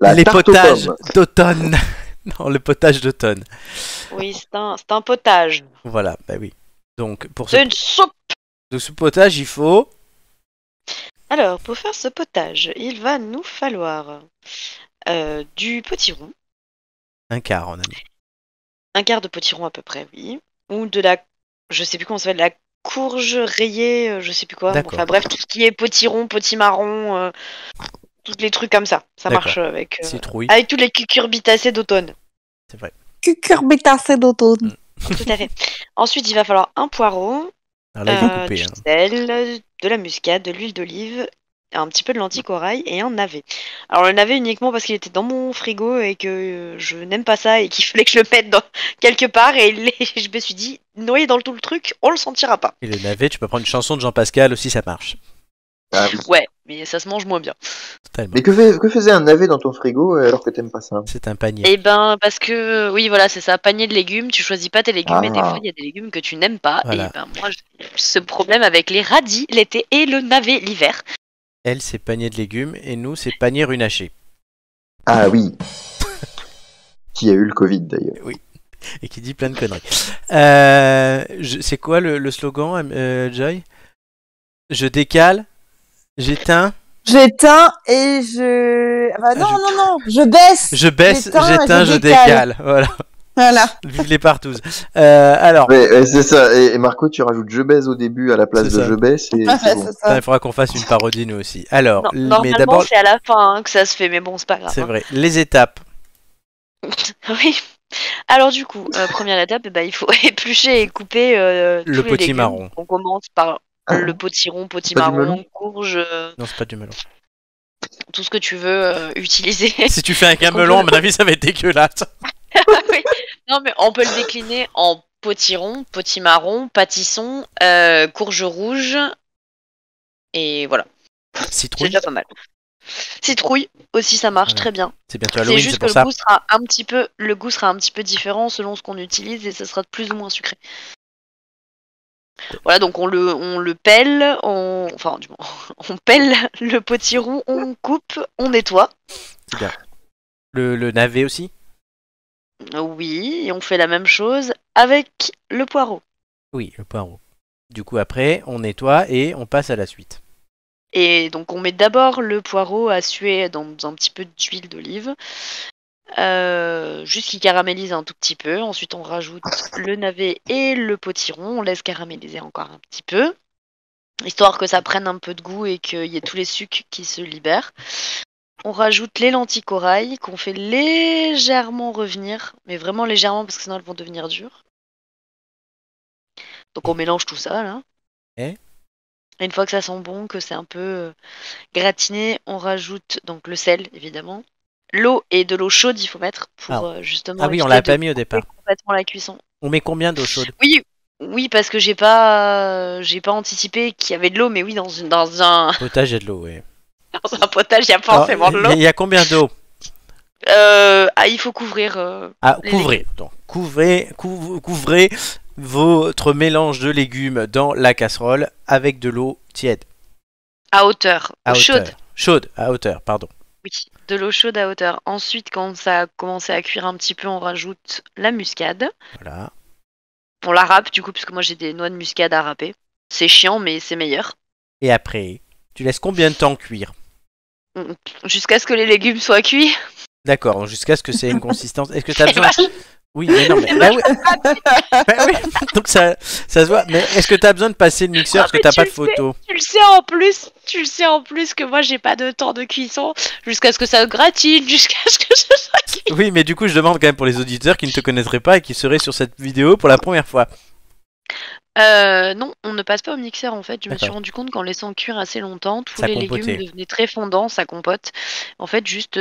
La Les tarte aux potages pommes. d'automne. Non, le potage d'automne. Oui, c'est un potage. Voilà, bah oui. Donc, C'est une soupe. de ce potage, il faut... Alors, pour faire ce potage, il va nous falloir du potiron, un quart, on a mis. un quart de potiron à peu près, oui, ou de la, je sais plus comment ça s'appelle, la courge rayée, je sais plus quoi. D'accord. Enfin bref, tout ce qui est potiron, potimarron, tous les trucs comme ça. Ça D'accord. marche Citrouille, avec tous les cucurbitacées d'automne. c'est vrai. Cucurbitacées d'automne. Tout à fait. Ensuite, il va falloir un poireau, Alors là, il faut couper. du Hein. sel, de la muscade, de l'huile d'olive, un petit peu de lentilles corail et un navet. Alors le navet uniquement parce qu'il était dans mon frigo et que je n'aime pas ça et qu'il fallait que je le mette quelque part et je me suis dit, noyé dans tout le truc, on le sentira pas. Et le navet, tu peux prendre une chanson de Jean Pascal aussi, ça marche. Ah oui. Ouais, mais ça se mange moins bien. Totalement. Mais que faisait un navet dans ton frigo alors que t'aimes pas ça? C'est un panier. Et ben parce que oui voilà c'est ça, panier de légumes, tu choisis pas tes légumes et des fois Ah. il y a des légumes que tu n'aimes pas Voilà. et ben moi j'ai ce problème avec les radis l'été et le navet l'hiver. Elle, c'est panier de légumes et nous, c'est panier runaché. Ah oui. Qui a eu le Covid d'ailleurs. Et qui dit plein de conneries. C'est quoi le slogan, Joy? Je décale, j'éteins, J'éteins et je... Ah bah non, je- non, non, je baisse. je baisse, J'éteins, j'éteins, je décale. décale. Voilà. Voilà. Vive les partouzes. Alors, Ouais, c'est ça. Et Marco, tu rajoutes je baise au début à la place C'est de ça. je baisse et Ouais, c'est bon. c'est ça. il faudra qu'on fasse une parodie nous aussi. Alors, Non, mais normalement d'abord, c'est à la fin hein, que ça se fait mais bon c'est pas grave. c'est hein. vrai, les étapes. Oui. Alors du coup, première étape, eh ben, il faut éplucher et couper Le tous les légumes. potimarron. On commence par Ah. le potiron, melon potimarron, courge, Non, c'est pas du melon. tout ce que tu veux utiliser. Si tu fais un Donc, on melon, à peut- mon avis, ça va être dégueulasse. Oui. Non mais on peut le décliner en potiron, potimarron, pâtisson, courge rouge et voilà, c'est Citrouille. déjà pas mal. Citrouille aussi ça marche Voilà. très bien. C'est bientôt C'est Halloween, juste c'est que pour ça. le goût sera un petit peu différent selon ce qu'on utilise et ça sera plus ou moins sucré. Voilà, donc on le pèle, enfin du moins, on pèle le potiron, on coupe, on nettoie. C'est bien. Le navet aussi. Oui, et on fait la même chose avec le poireau. Oui, le poireau. Du coup, après, on nettoie et on passe à la suite. Et donc on met d'abord le poireau à suer dans un petit peu d'huile d'olive, juste qu'il caramélise un tout petit peu. Ensuite on rajoute le navet et le potiron, on laisse caraméliser encore un petit peu, histoire que ça prenne un peu de goût et qu'il y ait tous les sucs qui se libèrent. On rajoute les lentilles corail qu'on fait légèrement revenir, mais vraiment légèrement parce que sinon elles vont devenir dures. Donc on mélange tout ça là. Et Et une fois que ça sent bon, que c'est un peu gratiné, on rajoute donc le sel évidemment. L'eau et de l'eau chaude il faut mettre pour justement Ah oui, on éviter l'a de pas mis au couper départ. complètement la cuisson. On met combien d'eau chaude? Oui, oui parce que j'ai pas anticipé qu'il y avait de l'eau, mais oui dans un Potage et de l'eau, oui. dans un potage il y a forcément de l'eau. Il y a combien d'eau? Il faut couvrir. Ah, les couvrez. Donc, couvrez votre mélange de légumes dans la casserole avec de l'eau tiède. à hauteur, À eau chaude. hauteur. Chaude, à hauteur, pardon. Oui, de l'eau chaude à hauteur. Ensuite, quand ça a commencé à cuire un petit peu, on rajoute la muscade. Voilà. On la râpe du coup, puisque moi j'ai des noix de muscade à râper. C'est chiant, mais c'est meilleur. Et après, tu laisses combien de temps cuire? Jusqu'à ce que les légumes soient cuits. D'accord, donc jusqu'à ce que c'est une consistance. Est-ce que tu as besoin... Oui, mais non, mais... Bah oui. Bah oui. Donc ça se voit. Mais est-ce que tu as besoin de passer le mixeur parce que mais t'as tu pas de le photo? Tu le sais en plus que moi j'ai pas de temps de cuisson. Jusqu'à ce que ça gratine, jusqu'à ce que ce soit cuit. Oui, mais du coup, je demande quand même pour les auditeurs qui ne te connaîtraient pas et qui seraient sur cette vidéo pour la première fois. Non, on ne passe pas au mixeur en fait. Je me suis D'accord. rendu compte qu'en laissant cuire assez longtemps, tous Ça les compotait. légumes devenaient très fondants, ça compote. En fait, juste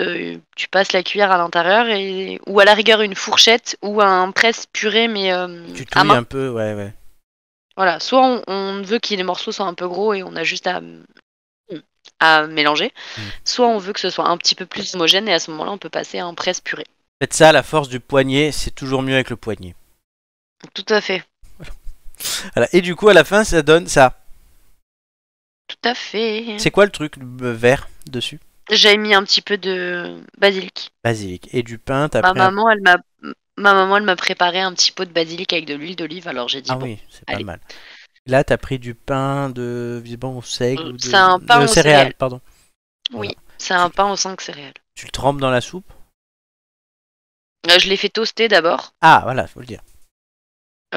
tu passes la cuillère à l'intérieur ou à la rigueur une fourchette ou un presse-purée mais Tu à touilles main. un peu, ouais. Voilà, soit on veut que les morceaux soient un peu gros et on a juste à mélanger, soit on veut que ce soit un petit peu plus homogène et à ce moment-là on peut passer à un presse-purée. Faites ça, la force du poignet, c'est toujours mieux avec le poignet. Tout à fait. Voilà. Et du coup, à la fin, ça donne ça. Tout à fait. C'est quoi le truc vert dessus? J'avais mis un petit peu de basilic. Basilic. Et du pain, t'as Ma pris maman, elle m'a préparé un petit pot de basilic avec de l'huile d'olive, alors j'ai dit Ah bon, oui, c'est pas allez. mal. Là, t'as pris du pain de visiblement au seigle ou C'est un pain de aux céréales, céréales. pardon. Oui, Voilà. c'est un pain aux 5 céréales. Tu le trempes dans la soupe? Je l'ai fait toaster d'abord. Ah, voilà, faut le dire.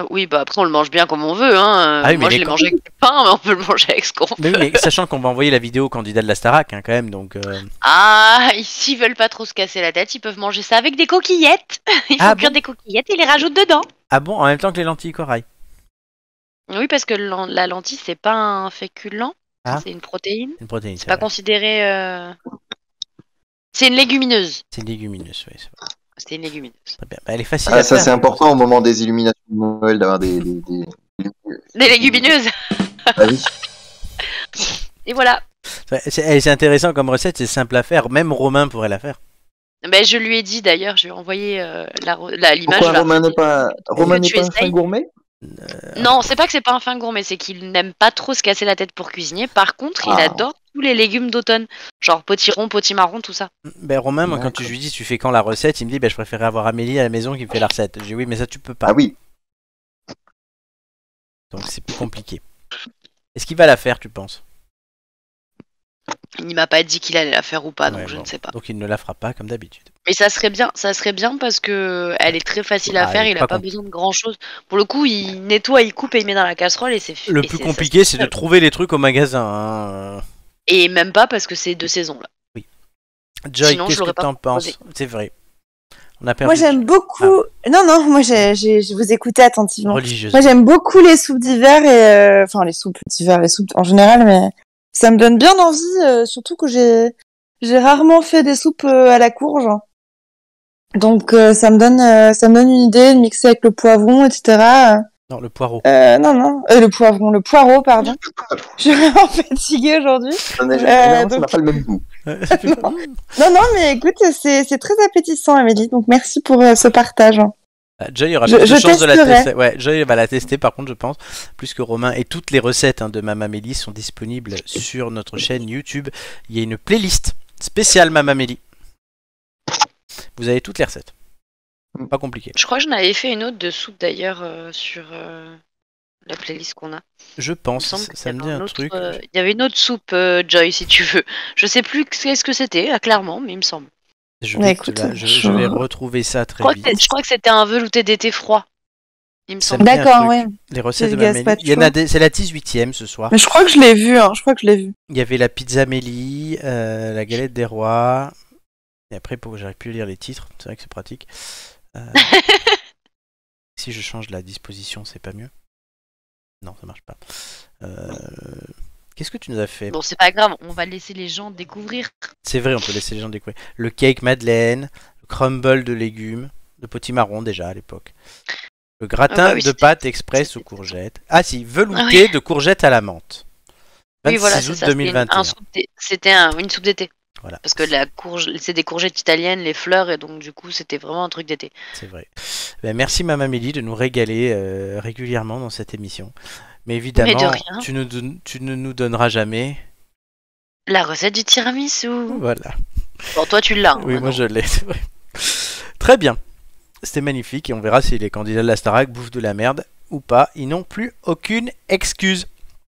Oui, bah après on le mange bien comme on veut. Hein. Ah oui, mais Moi je les l'ai con- mangé avec du pain, mais on peut le manger avec ce qu'on Mais veut. oui, mais sachant qu'on va envoyer la vidéo au candidat de la Starac, hein, quand même, donc. Ah, s'ils veulent pas trop se casser la tête, ils peuvent manger ça avec des coquillettes. Il faut Ah cuire bon des coquillettes et les rajoutent dedans. Ah bon, en même temps que les lentilles corail. Oui, parce que la lentille, c'est pas un féculent, Ah. c'est une protéine. C'est une protéine, C'est c'est pas vrai. considéré. C'est une légumineuse. C'est une légumineuse, oui, c'est vrai. C'est une légumineuse. Très bien. Bah, elle est facile Ah, à ça faire. c'est important au moment des illuminations de Noël d'avoir des... Des légumineuses. Ah oui. Et voilà. C'est intéressant comme recette, c'est simple à faire. Même Romain pourrait la faire. Ben, je lui ai dit d'ailleurs, je lui ai envoyé l'image. Pourquoi là. Romain n'est pas, Romain que n'est tu pas un fin essayes gourmet? Non, c'est pas que c'est pas un fin gourmet, c'est qu'il n'aime pas trop se casser la tête pour cuisiner. Par contre, il Ah. adore tous les légumes d'automne. Genre potiron, potimarron, tout ça. Ben Romain, moi quand D'accord. je lui dis tu fais quand la recette, il me dit ben je préférais avoir Amélie à la maison qui me fait la recette. J'ai dit oui mais ça tu peux pas. Ah oui. Donc c'est plus compliqué. Est-ce qu'il va la faire tu penses? Il ne m'a pas dit qu'il allait la faire ou pas, donc Ouais, je bon. ne sais pas. Donc il ne la fera pas comme d'habitude. Mais ça serait bien parce que elle est très facile à Ah, faire, elle est il pas a pas compli- besoin de grand chose. Pour le coup, il nettoie, il coupe et il met dans la casserole et c'est Le et plus ça compliqué c'est de seul. trouver les trucs au magasin. Hein. Et même pas parce que c'est de saison là. Joy, Sinon, je qu'est-ce que l'aurais pas t'en proposé. penses? C'est vrai. On a perdu Moi, j'aime beaucoup. Non, moi, je vous écoutais attentivement. religieuse. Moi, j'aime beaucoup les soupes d'hiver et enfin les soupes d'hiver, les soupes en général, mais ça me donne bien envie, surtout que j'ai rarement fait des soupes à la courge. Donc ça me donne une idée de mixer avec le poivron, etc. Non, le poireau. Non, le poireau, pardon. Je suis vraiment fatiguée aujourd'hui. Ça donc- n'a pas le même goût. Ça fait pas- Non, mais écoute, c'est très appétissant, Amélie. Donc merci pour ce partage. Ah, Joy aura Je- plus de je chance de la testerai. tester. Ouais, Joy va la tester par contre, je pense, plus que Romain. Et toutes les recettes de Mamamélie sont disponibles sur notre chaîne YouTube. Il y a une playlist spéciale Mamamélie. Vous avez toutes les recettes. Pas compliqué. Je crois que j'en avais fait une autre de soupe d'ailleurs sur la playlist qu'on a. Je Il me pense, semble qu'il y ça me avait dit un un autre, truc. il y avait une autre soupe, Joy, si tu veux. Je sais plus qu'est-ce que c'était, clairement, mais il me semble. Je Mais vais, écoute, je vais retrouver ça Je très crois, vite. je crois que c'était un velouté d'été froid. Il me Ça semble. me dit un D'accord, truc. ouais. Les recettes de C'est le Mamamélie. gazpacho. Il y en a c'est la 18e ce soir. Mais je crois que je l'ai vu, hein. Je crois que je l'ai vu. Il y avait la pizza Mélie, la galette des rois. Et après, pour que j'arrive plus à lire les titres, c'est vrai que c'est pratique. Si je change la disposition, c'est pas mieux? Non, ça marche pas. Qu'est-ce que tu nous as fait? Bon, c'est pas grave, on va laisser les gens découvrir. C'est vrai, on peut laisser les gens découvrir. Le cake madeleine, le crumble de légumes, le potimarron déjà à l'époque. Le gratin Ah bah oui, de c'était- pâtes express aux courgettes. Ah si, velouté de courgettes à la menthe. 26 Oui, voilà, c'est août ça. 2021. C'était une soupe d'été. Voilà. Parce que la courge, c'est des courgettes italiennes, les fleurs, et donc du coup, c'était vraiment un truc d'été. C'est vrai. Ben, merci Mamamélie de nous régaler régulièrement dans cette émission. Mais évidemment, Mais de rien. tu ne nous donneras jamais. La recette du tiramisu. Voilà. Bon, toi, tu l'as. hein, Oui, moi maintenant. je l'ai, c'est vrai. Très bien. C'était magnifique et on verra si les candidats de la Starac bouffent de la merde ou pas. Ils n'ont plus aucune excuse.